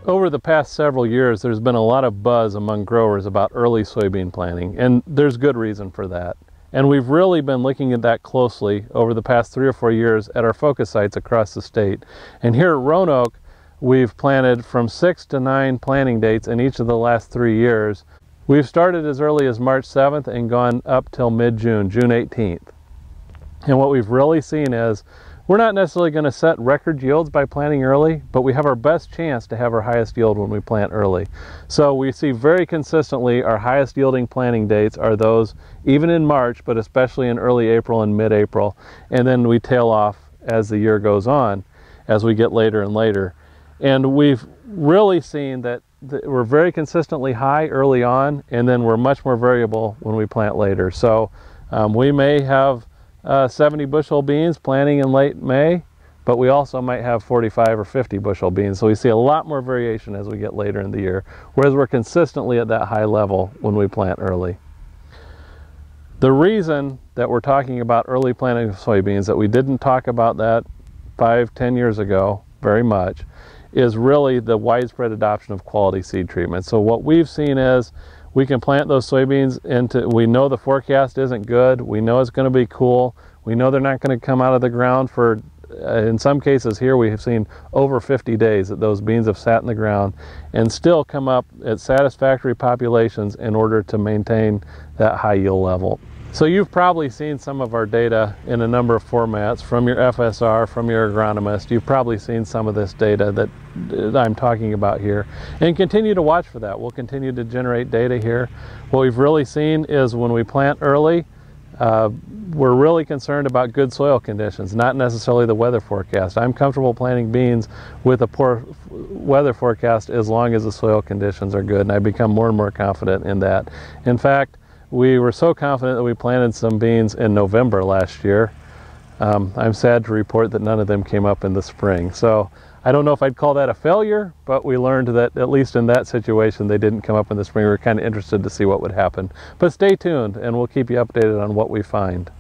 Over the past several years, there's been a lot of buzz among growers about early soybean planting, and there's good reason for that. And we've really been looking at that closely over the past 3 or 4 years at our focus sites across the state. And here at Roanoke, we've planted from 6 to 9 planting dates in each of the last 3 years. We've started as early as March 7th and gone up till mid-June, June 18th. And what we've really seen is we're not necessarily going to set record yields by planting early, but we have our best chance to have our highest yield when we plant early. So we see very consistently our highest yielding planting dates are those even in March, but especially in early April and mid-April. And then we tail off as the year goes on, as we get later and later. And we've really seen that we're very consistently high early on, and then we're much more variable when we plant later. So we may have 70 bushel beans planting in late May, but we also might have 45 or 50 bushel beans. So we see a lot more variation as we get later in the year, whereas we're consistently at that high level when we plant early. The reason that we're talking about early planting of soybeans, that we didn't talk about that 5-10 years ago very much, is really the widespread adoption of quality seed treatment. So what we've seen is we can plant those soybeans into, we know the forecast isn't good, we know it's going to be cool, we know they're not going to come out of the ground for, in some cases here we have seen over 50 days that those beans have sat in the ground, and still come up at satisfactory populations in order to maintain that high yield level. So you've probably seen some of our data in a number of formats from your FSR, from your agronomist. You've probably seen some of this data that I'm talking about here, and continue to watch for that. We'll continue to generate data here. What we've really seen is when we plant early, we're really concerned about good soil conditions, not necessarily the weather forecast. I'm comfortable planting beans with a poor weather forecast as long as the soil conditions are good, and I've become more and more confident in that. In fact, we were so confident that we planted some beans in November last year. I'm sad to report that none of them came up in the spring. So I don't know if I'd call that a failure, but we learned that at least in that situation they didn't come up in the spring. We were kind of interested to see what would happen. But stay tuned and we'll keep you updated on what we find.